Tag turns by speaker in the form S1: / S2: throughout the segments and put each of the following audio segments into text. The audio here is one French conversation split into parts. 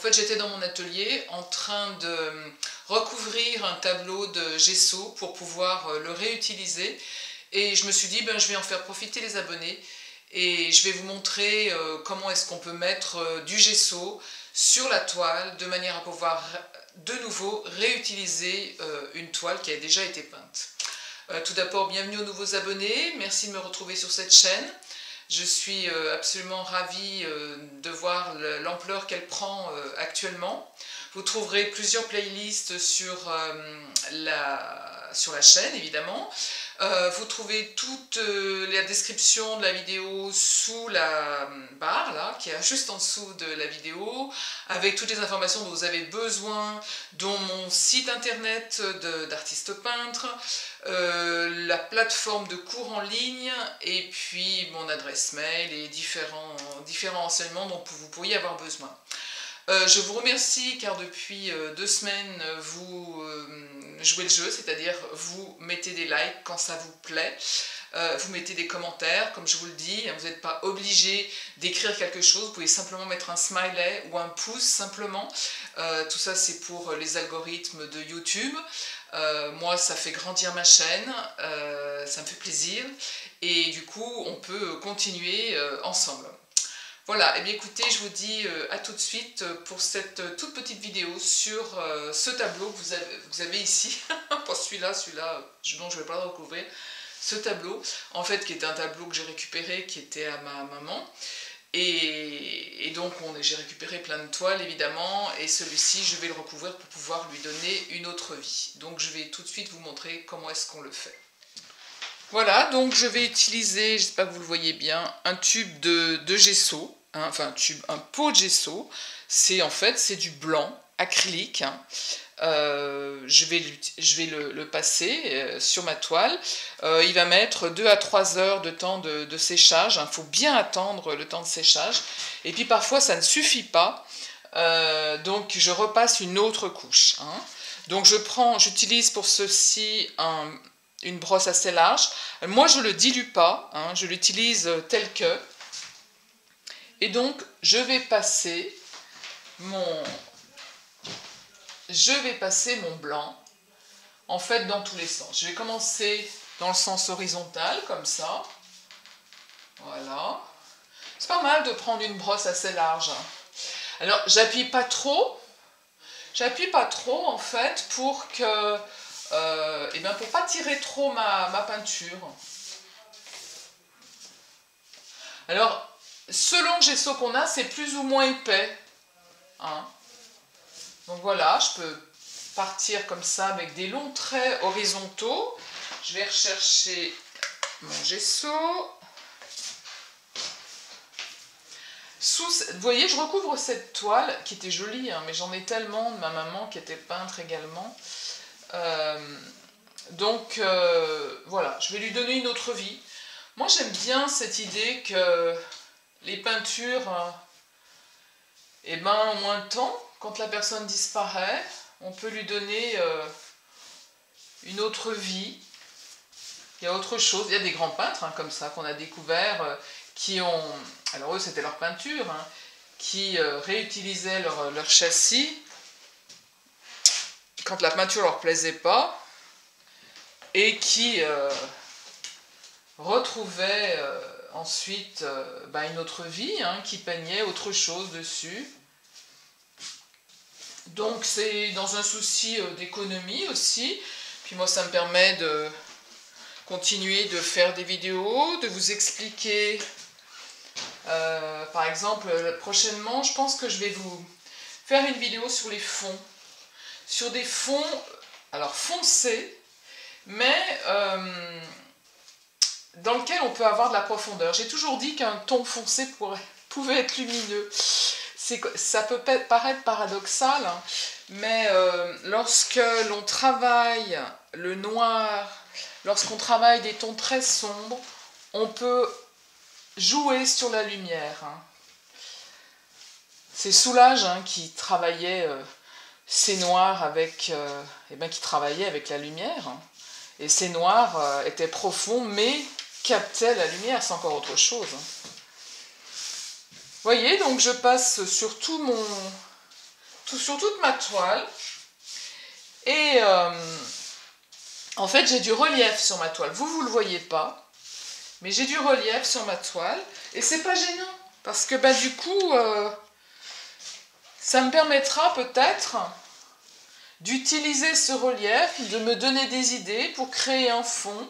S1: fait, j'étais dans mon atelier en train de recouvrir un tableau de gesso pour pouvoir le réutiliser. Et je me suis dit, ben, je vais en faire profiter les abonnés et je vais vous montrer comment est-ce qu'on peut mettre du gesso sur la toile de manière à pouvoir de nouveau réutiliser une toile qui a déjà été peinte. Tout d'abord, bienvenue aux nouveaux abonnés, merci de me retrouver sur cette chaîne. Je suis absolument ravie de voir l'ampleur qu'elle prend actuellement. Vous trouverez plusieurs playlists sur la chaîne, évidemment. Vous trouvez toute la description de la vidéo sous la barre, là, qui est juste en dessous de la vidéo, avec toutes les informations dont vous avez besoin, dont mon site internet d'artiste peintre, la plateforme de cours en ligne, et puis mon adresse mail et différents renseignements dont vous pourriez avoir besoin. Je vous remercie car depuis 2 semaines vous jouez le jeu, c'est-à-dire vous mettez des likes quand ça vous plaît, vous mettez des commentaires, comme je vous le dis, vous n'êtes pas obligé d'écrire quelque chose, vous pouvez simplement mettre un smiley ou un pouce simplement, tout ça c'est pour les algorithmes de YouTube. Moi ça fait grandir ma chaîne, ça me fait plaisir et du coup on peut continuer ensemble. Voilà, et bien écoutez, je vous dis à tout de suite pour cette toute petite vidéo sur ce tableau que vous avez ici, pas celui-là, non je ne vais pas le recouvrir, ce tableau, en fait qui était un tableau que j'ai récupéré, qui était à ma maman, et donc j'ai récupéré plein de toiles évidemment, et celui-ci je vais le recouvrir pour pouvoir lui donner une autre vie. Donc je vais tout de suite vous montrer comment est-ce qu'on le fait. Voilà, donc je vais utiliser, j'espère que vous le voyez bien, un tube de gesso, hein, enfin un pot de gesso. C'est du blanc acrylique. Hein. Je vais le passer sur ma toile. Il va mettre 2 à 3 heures de temps de séchage. Il faut bien attendre le temps de séchage. Et puis parfois ça ne suffit pas. Donc je repasse une autre couche. Hein. Donc j'utilise pour ceci une brosse assez large. Moi, je ne le dilue pas, hein, je l'utilise tel que. Et donc, je vais passer mon blanc, en fait, dans tous les sens. Je vais commencer dans le sens horizontal, comme ça. Voilà. C'est pas mal de prendre une brosse assez large. Alors, j'appuie pas trop, en fait, pour que... pour pas tirer trop ma peinture. Alors, selon le gesso qu'on a, c'est plus ou moins épais. Hein. Donc voilà, je peux partir comme ça avec des longs traits horizontaux. Je vais rechercher mon gesso. Vous voyez, je recouvre cette toile qui était jolie, hein, mais j'en ai tellement de ma maman qui était peintre également. Voilà, je vais lui donner une autre vie. Moi j'aime bien cette idée que les peintures, en moins de temps, quand la personne disparaît, on peut lui donner une autre vie. Il y a autre chose, il y a des grands peintres hein, comme ça qu'on a découvert alors eux c'était leur peinture, hein, qui réutilisaient leur châssis quand la peinture leur plaisait pas, et qui retrouvait ensuite une autre vie, hein, qui peignait autre chose dessus. Donc c'est dans un souci d'économie aussi, puis moi ça me permet de continuer de faire des vidéos, de vous expliquer, par exemple prochainement je pense que je vais vous faire une vidéo sur les fonds, sur des fonds alors foncés, mais dans lequel on peut avoir de la profondeur. J'ai toujours dit qu'un ton foncé pouvait être lumineux. Ça peut paraître paradoxal, hein, mais lorsque l'on travaille le noir, lorsqu'on travaille des tons très sombres, on peut jouer sur la lumière. Hein. C'est Soulages hein, qui travaillait ces noirs avec, qui travaillait avec la lumière. Hein. Et ces noirs étaient profonds, mais captaient la lumière, c'est encore autre chose. Vous voyez, donc je passe sur tout sur toute ma toile. Et en fait, j'ai du relief sur ma toile. Vous le voyez pas, mais j'ai du relief sur ma toile. Et c'est pas gênant, parce que bah, du coup, ça me permettra peut-être d'utiliser ce relief, de me donner des idées pour créer un fond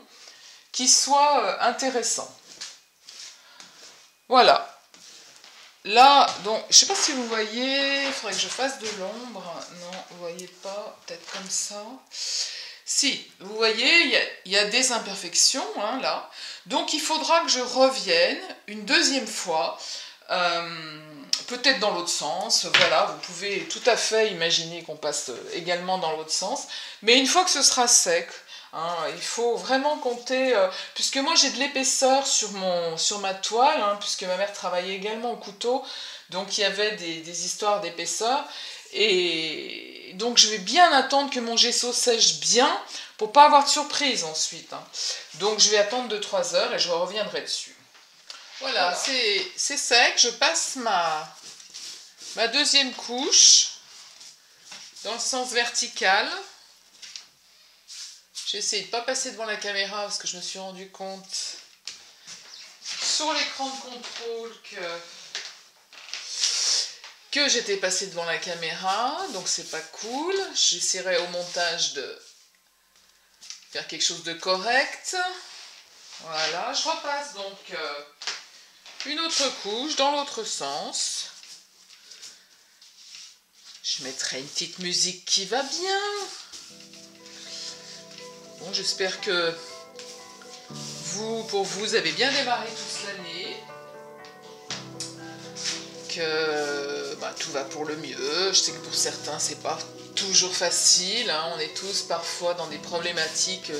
S1: qui soit intéressant. Voilà. Là, donc, je ne sais pas si vous voyez, il faudrait que je fasse de l'ombre. Non, vous ne voyez pas, peut-être comme ça. Si, vous voyez, il y a des imperfections, hein, là. Donc, il faudra que je revienne une deuxième fois, peut-être dans l'autre sens. Voilà, vous pouvez tout à fait imaginer qu'on passe également dans l'autre sens. Mais une fois que ce sera sec, hein, il faut vraiment compter, puisque moi j'ai de l'épaisseur sur ma toile, hein, puisque ma mère travaillait également au couteau, donc il y avait des histoires d'épaisseur, et donc je vais bien attendre que mon gesso sèche bien, pour pas avoir de surprise ensuite, hein. Donc je vais attendre 2-3 heures et je reviendrai dessus. Voilà, c'est sec, je passe ma deuxième couche, dans le sens vertical. J'ai essayé de ne pas passer devant la caméra parce que je me suis rendu compte sur l'écran de contrôle que j'étais passée devant la caméra, donc c'est pas cool. J'essaierai au montage de faire quelque chose de correct. Voilà, je repasse donc une autre couche dans l'autre sens. Je mettrai une petite musique qui va bien. Bon, j'espère que pour vous avez bien démarré toute l'année, que bah, tout va pour le mieux. Je sais que pour certains c'est pas toujours facile, hein. On est tous parfois dans des problématiques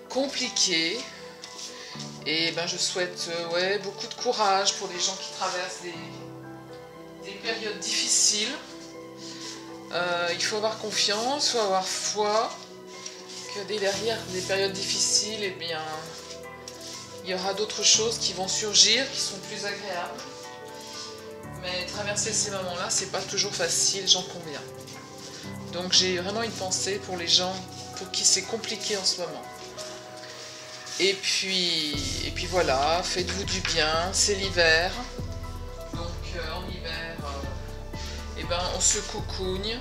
S1: compliquées, et ben je souhaite ouais, beaucoup de courage pour les gens qui traversent des périodes difficiles. Il faut avoir confiance, il faut avoir foi. Derrière des périodes difficiles, eh bien, il y aura d'autres choses qui vont surgir, qui sont plus agréables. Mais traverser ces moments-là, c'est pas toujours facile, j'en conviens. Donc j'ai vraiment une pensée pour les gens pour qui c'est compliqué en ce moment. Et puis voilà, faites-vous du bien, c'est l'hiver. Donc en hiver, eh ben, on se cocoune.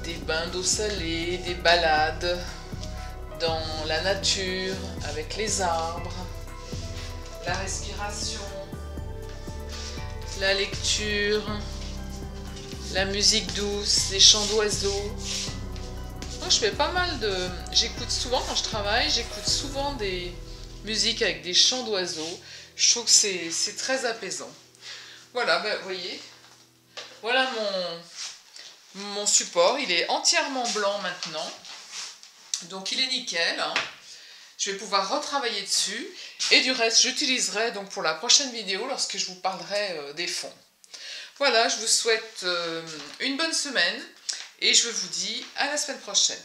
S1: Des bains d'eau salée, des balades dans la nature, avec les arbres, la respiration, la lecture, la musique douce, les chants d'oiseaux. Moi je fais pas mal j'écoute souvent quand je travaille, j'écoute souvent des musiques avec des chants d'oiseaux. Je trouve que c'est très apaisant. Voilà, ben, vous voyez, voilà mon support, il est entièrement blanc maintenant, donc il est nickel, hein. Je vais pouvoir retravailler dessus, et du reste j'utiliserai donc pour la prochaine vidéo lorsque je vous parlerai des fonds. Voilà, je vous souhaite une bonne semaine, et je vous dis à la semaine prochaine.